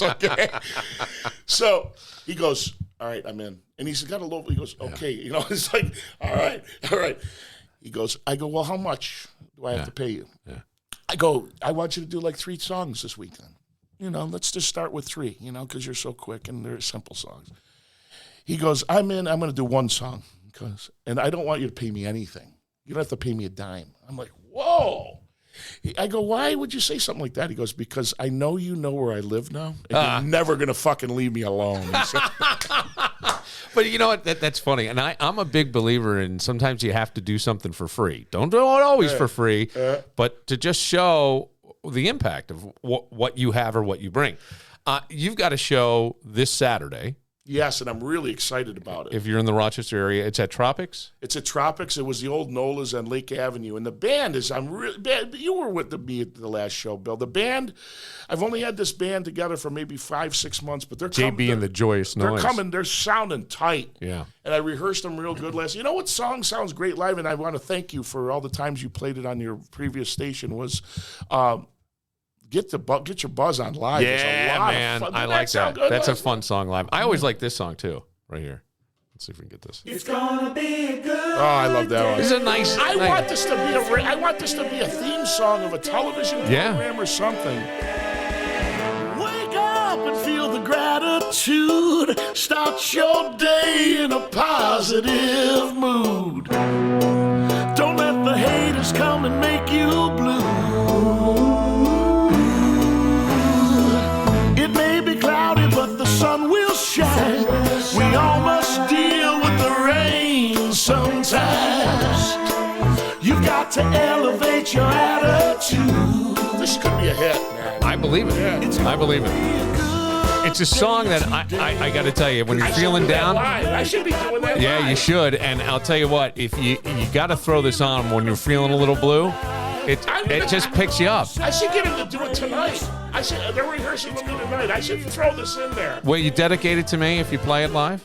Okay. So he goes, all right, I'm in. And he's got a little, he goes, okay. You know, it's like, all right. He goes, I go, well, how much do I have to pay you? Yeah. I go, I want you to do like 3 songs this weekend. You know, let's just start with 3, you know, because you're so quick and they're simple songs. He goes, I'm in, I'm going to do 1 song. And I don't want you to pay me anything. You don't have to pay me a dime. I'm like, whoa. I go, why would you say something like that? He goes, because I know you know where I live now, and you're never going to fucking leave me alone. But you know what? That's funny. And I'm a big believer in sometimes you have to do something for free. Don't do it always for free, but to just show the impact of what you have or what you bring. You've got a show this Saturday. Yes, and I'm really excited about it. If you're in the Rochester area, it's at Tropics? It's at Tropics. It was the old Nola's on Lake Avenue. And the band is, you were with me at the last show, Bill. The band, I've only had this band together for maybe 5-6 months, but they're coming. JB and the Joyous Noise. They're coming, they're sounding tight. Yeah. And I rehearsed them real good last. You know what song sounds great live? And I want to thank you for all the times you played it on your previous station was, Get your buzz on live. Yeah, man. I like that. That's a fun song live. I always like this song, too, right here. Let's see if we can get this. It's gonna be a good. Oh, I love that one. This is a nice. I want this to be a theme song of a television program or something. Wake up and feel the gratitude. Start your day in a positive mood. Don't let the haters come and make you blue. But the sun will shine. We all must deal with the rain sometimes. You've got to elevate your attitude. This could be a hit, man. I believe it. Yeah. I believe it. It's a song that I got to tell you, when you're feeling down. I should be doing that. Yeah, live. you should. And I'll tell you what, if you got to throw this on when you're feeling a little blue. It just picks you up. I should get him to do it tonight. They're rehearsing with me tonight. I should throw this in there. Will you dedicate it to me if you play it live?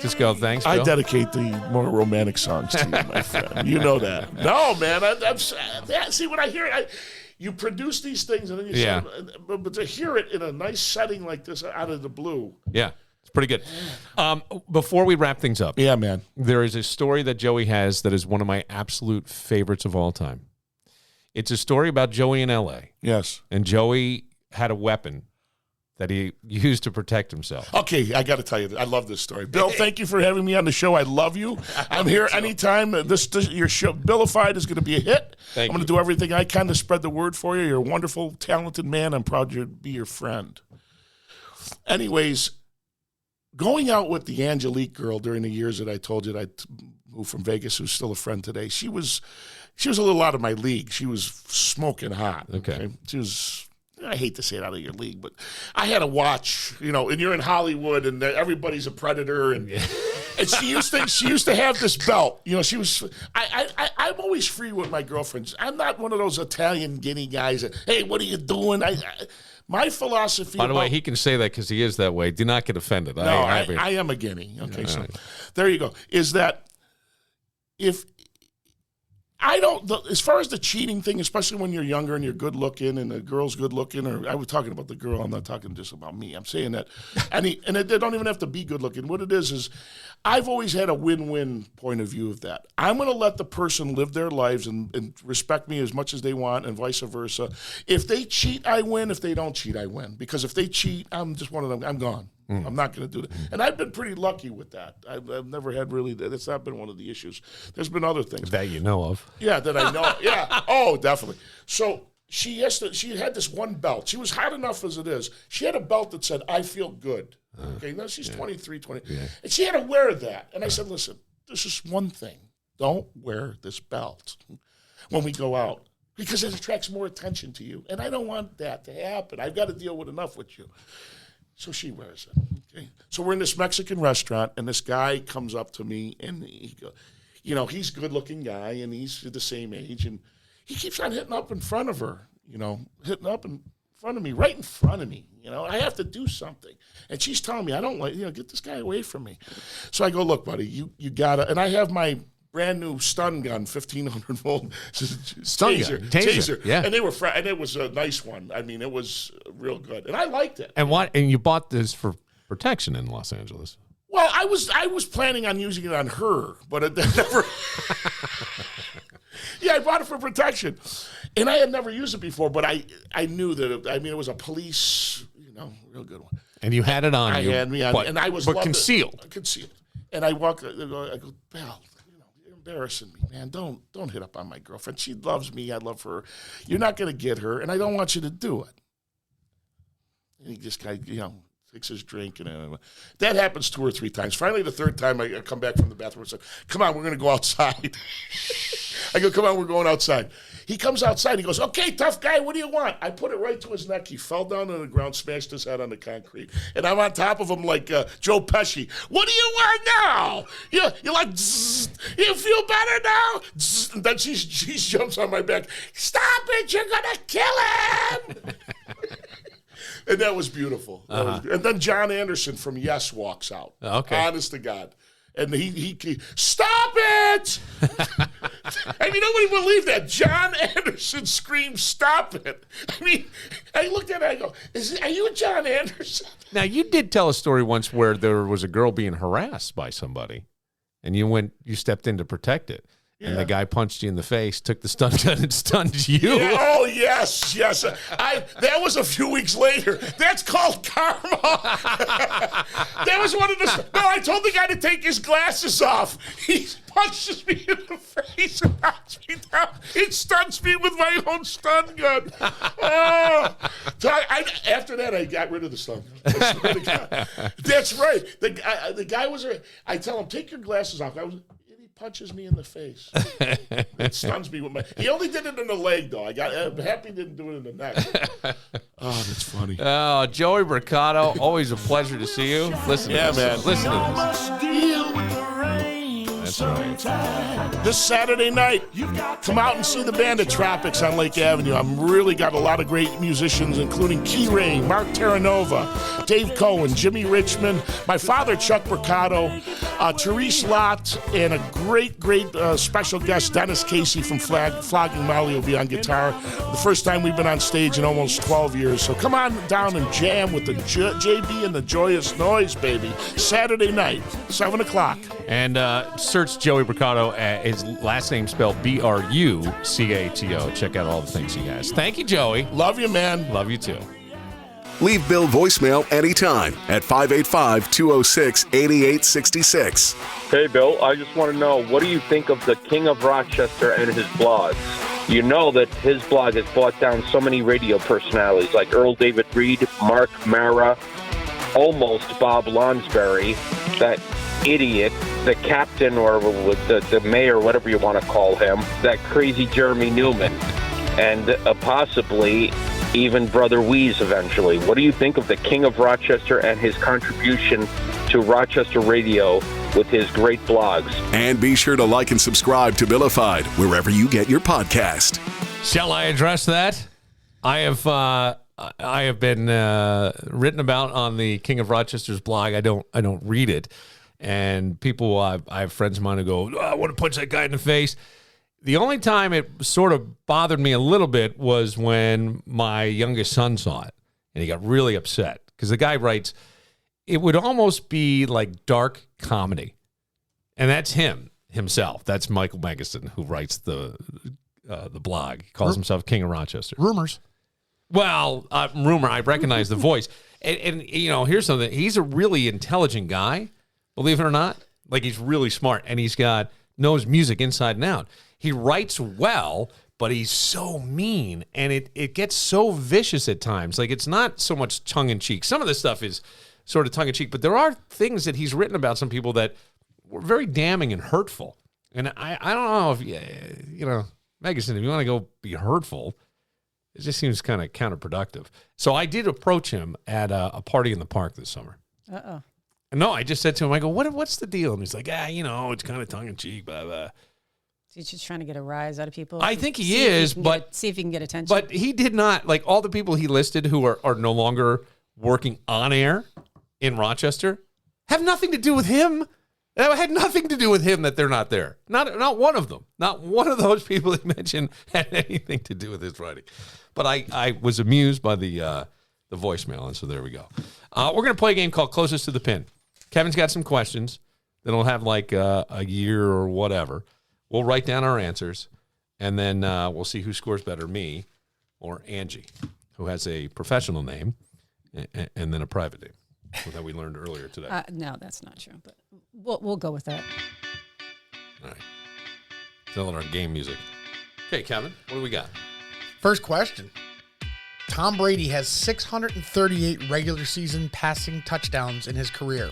Just go, thanks, Bill. I dedicate the more romantic songs to you, my friend. You know that. No, man. See, when I hear it, you produce these things, and then you say, but to hear it in a nice setting like this out of the blue. Yeah. It's pretty good. Before we wrap things up. Yeah, man. There is a story that Joey has that is one of my absolute favorites of all time. It's a story about Joey in L.A. Yes. And Joey had a weapon that he used to protect himself. Okay, I got to tell you, I love this story. Bill, thank you for having me on the show. I love you. I'm here anytime. Your show, Billified, is going to be a hit. I'm going to do everything I can to spread the word for you. You're a wonderful, talented man. I'm proud to be your friend. Anyways, going out with the Angelique girl during the years that I told you that I moved from Vegas, who's still a friend today, she was a little out of my league. She was smoking hot. Okay. She was, I hate to say it, out of your league, but I had to watch, and you're in Hollywood and everybody's a predator. And she used to have this belt. She was, I'm always free with my girlfriends. I'm not one of those Italian guinea guys that, hey, what are you doing? My philosophy. By the way, he can say that because he is that way. Do not get offended. No, I am a guinea. Okay, so there you go. Is that if I don't, as far as the cheating thing, especially when you're younger and you're good looking and the girl's good looking, or I was talking about the girl, I'm not talking just about me. I'm saying that, and they don't even have to be good looking. What it is I've always had a win-win point of view of that. I'm going to let the person live their lives and respect me as much as they want, and vice versa. If they cheat, I win. If they don't cheat, I win. Because if they cheat, I'm just one of them. I'm gone. I'm not going to do that. And I've been pretty lucky with that. I've never had really, that's not been one of the issues. There's been other things. That you know of. Yeah, that I know. Yeah. Oh, definitely. So she had this one belt. She was hot enough as it is. She had a belt that said, I feel good. Okay, now she's 23, 20. Yeah. And she had to wear that. And I said, listen, this is one thing. Don't wear this belt when we go out, because it attracts more attention to you. And I don't want that to happen. I've got to deal with enough with you. So she wears it. Okay. So we're in this Mexican restaurant, and this guy comes up to me, and he goes, he's a good-looking guy, and he's the same age, and he keeps on hitting up in front of her, hitting up in front of me, right in front of me. I have to do something. And she's telling me, I don't like, get this guy away from me. So I go, look, buddy, you got to, and I have my brand new stun gun, 1,500 volt Stun gun. Taser. Yeah. And they were and it was a nice one. I mean, it was real good, and I liked it. And and you bought this for protection in Los Angeles? Well, I was planning on using it on her, but it never. Yeah, I bought it for protection, and I had never used it before. But I knew that it was a police, real good one. And you had it on you. I had me on, and I was concealed. Concealed. And I walk. I go, Belle, you're embarrassing me, man. Don't hit up on my girlfriend. She loves me. I love her. You're not going to get her, and I don't want you to do it. And he just kind of, takes his drink, and that happens 2 or 3 times. Finally, the third time, I come back from the bathroom and say, "Come on, we're going to go outside." I go, "Come on, we're going outside." He comes outside. He goes, "Okay, tough guy, what do you want?" I put it right to his neck. He fell down on the ground, smashed his head on the concrete, and I'm on top of him like Joe Pesci. "What do you want now? You're like, zzz, you feel better now?" Zzz. And then she jumps on my back. "Stop it! You're gonna kill him!" And that was beautiful. And then John Anderson from Yes walks out. Okay. Honest to God. And he "Stop it!" I mean, nobody believed that. John Anderson screamed, "Stop it!" I mean, I looked at it, I go, "Are you John Anderson?" Now, you did tell a story once where there was a girl being harassed by somebody, and you stepped in to protect it. And the guy punched you in the face, took the stun gun, and stunned you. Yeah, oh, yes. That was a few weeks later. That's called karma. That was one of the... No, I told the guy to take his glasses off. He punches me in the face and knocks me down. It stuns me with my own stun gun. Oh. After that, I got rid of the stun gun. I swear to God. That's right. The guy was... I tell him, take your glasses off. Punches me in the face. It stuns me with my... He only did it in the leg, though. I'm happy he didn't do it in the neck. Oh, that's funny. Oh, Joey Brucato, always a pleasure to see you. Listen to this. Man. Listen to this. That's right. This Saturday night, come out and see the band at Tropics on Lake Avenue. I'm really got a lot of great musicians, including Key Ray, Mark Terranova, Dave Cohen, Jimmy Richmond, my father, Chuck Brucato, Therese Lott, and a great special guest, Dennis Casey from Flogging Molly will be on guitar. The first time we've been on stage in almost 12 years. So come on down and jam with the JB and the Joyous Noise, baby. Saturday night, 7 o'clock. And search Joey Brucato. His last name spelled Brucato. Check out all the things he has. Thank you, Joey. Love you, man. Love you, too. Leave Bill voicemail anytime at 585-206-8866. Hey, Bill, I just want to know, what do you think of the King of Rochester and his blogs? You know that his blog has brought down so many radio personalities like Earl David Reed, Mark Mara, almost Bob Lonsberry, that idiot, the captain or the mayor, whatever you want to call him, that crazy Jeremy Newman, and possibly even Brother Weeze eventually. What do you think of the King of Rochester and his contribution to Rochester radio with his great blogs? And be sure to like and subscribe to Billified wherever you get your podcast. Shall I address that? I have been written about on the King of Rochester's blog. I don't read it. And people, I have friends of mine who go, I want to punch that guy in the face. The only time it sort of bothered me a little bit was when my youngest son saw it, and he got really upset because the guy writes, it would almost be like dark comedy. And that's himself. That's Michael Megason, who writes the blog. He calls himself King of Rochester. Rumors. Well, rumor, I recognize the voice. And here's something. He's a really intelligent guy. Believe it or not, like he's really smart, and knows music inside and out. He writes well, but he's so mean, and it gets so vicious at times. Like, it's not so much tongue-in-cheek. Some of this stuff is sort of tongue-in-cheek, but there are things that he's written about some people that were very damning and hurtful. And I don't know if, Megason, if you want to go be hurtful, it just seems kind of counterproductive. So I did approach him at a party in the park this summer. Uh-oh. No, I just said to him, I go, what's the deal? And he's like, it's kind of tongue-in-cheek, blah, blah. So he's just trying to get a rise out of people? I think he is, but... See if he can get attention. But he did not, like all the people he listed who are no longer working on air in Rochester, have nothing to do with him. That had nothing to do with him that they're not there. Not one of them. Not one of those people he mentioned had anything to do with his writing. But I was amused by the voicemail, and so there we go. We're going to play a game called Closest to the Pin. Kevin's got some questions that'll have like a year or whatever. We'll write down our answers, and then we'll see who scores better, me or Angie, who has a professional name and then a private name that we learned earlier today. No, that's not true, but we'll go with that. All right. Still in our game music. Okay, Kevin, what do we got? First question. Tom Brady has 638 regular season passing touchdowns in his career.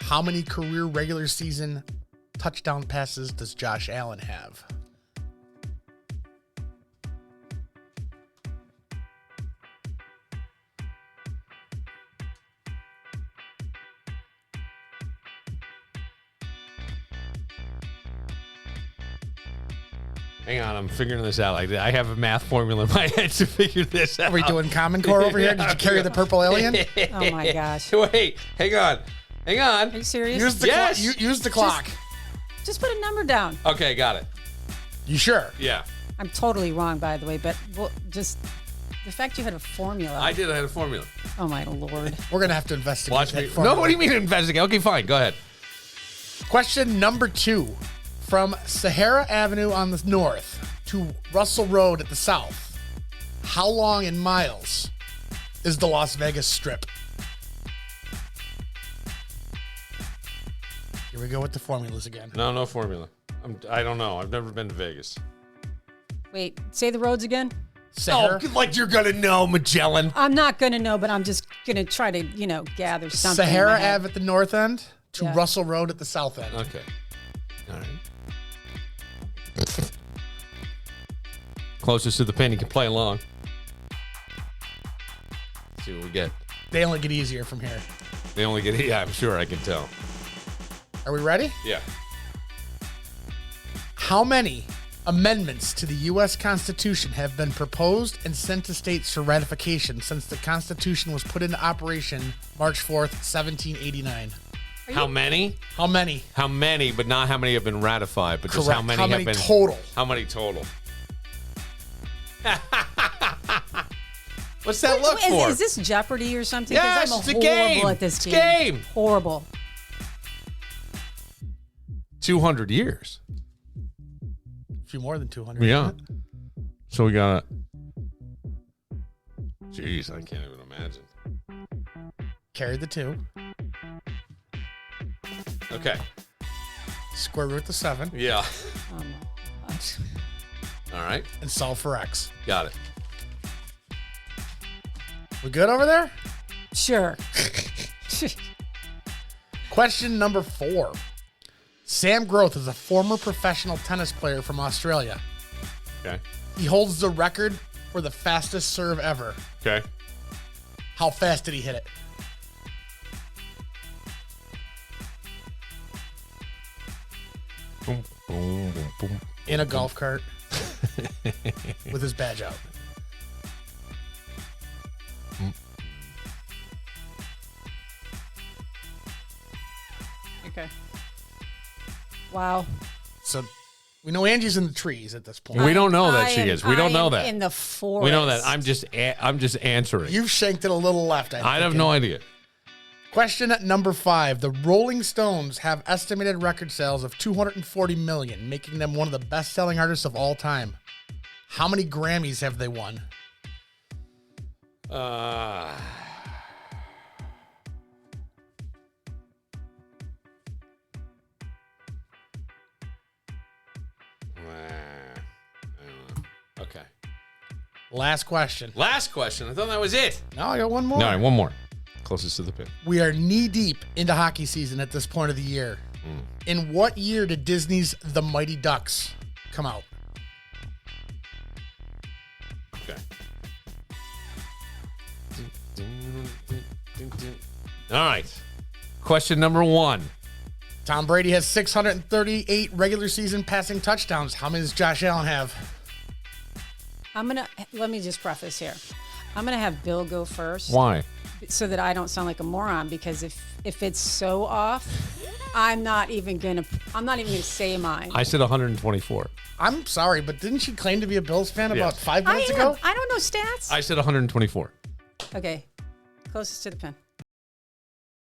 How many career regular season touchdown passes does Josh Allen have? Hang on, I'm figuring this out. I have a math formula in my head to figure this out. Are we doing Common Core over here? Did you carry the purple alien? Oh my gosh. Wait, hang on. Are you serious? Use the Yes. use the clock. Just put a number down. Okay, got it. You sure? Yeah. I'm totally wrong, by the way, but just the fact you had a formula. I had a formula. Oh my Lord. We're gonna have to investigate. Watch that me. formula. No, what do you mean investigate? Okay, fine. Go ahead. Question number 2. From Sahara Avenue on the north to Russell Road at the south, how long in miles is the Las Vegas Strip? Here we go with the formulas again. No formula. I don't know. I've never been to Vegas. Wait, say the roads again? Sahara, like you're going to know, Magellan. I'm not going to know, but I'm just going to try to, gather something. in Sahara my head. Ave at the north end to Yeah. Russell Road at the south end. Okay. All right. Closest to the pin, you can play along. See what we get. They only get easier from here. They only get, yeah, I'm sure I can tell. Are we ready? Yeah. How many amendments to the U.S. Constitution have been proposed and sent to states for ratification since the Constitution was put into operation March 4th, 1789? How many? How many? How many, but not how many have been ratified, but just Correct. how many How have many been total? How many total? What's that look for? Is this Jeopardy or something? 'Cause Yes, I'm it's a horrible game. at this It's a game. game. Horrible. 200 years. A few more than 200. Yeah. isn't it? So we got Jeez, I can't even imagine. Carry the 2. Okay. Square root the 7. Yeah. Oh my gosh. All right. And solve for x. Got it. We good over there? Sure. Question number 4. Sam Groth is a former professional tennis player from Australia. Okay. He holds the record for the fastest serve ever. Okay. How fast did he hit it? Boom, boom, boom, boom. In a golf cart with his badge out. Okay. Wow. So we know Angie's in the trees at this point. We don't know that I she am- is. We don't I know am that. In the forest. We know that. I'm just answering. You've shanked it a little left. I have no idea. Question number 5. The Rolling Stones have estimated record sales of 240 million, making them one of the best-selling artists of all time. How many Grammys have they won? Okay. Last question. Last question. I thought that was it. No, I got one more. All right, one more. Closest to the pin. We are knee-deep into hockey season at this point of the year. In what year did Disney's The Mighty Ducks come out? Okay. All right. Question number 1. Tom Brady has 638 regular season passing touchdowns. How many does Josh Allen have? Let me just preface here. I'm gonna have Bill go first. Why? So that I don't sound like a moron, because if it's so off, I'm not even gonna say mine. I said 124. I'm sorry, but didn't she claim to be a Bills fan about 5 minutes I ago? am. I don't know stats. I said 124. Okay, closest to the pin.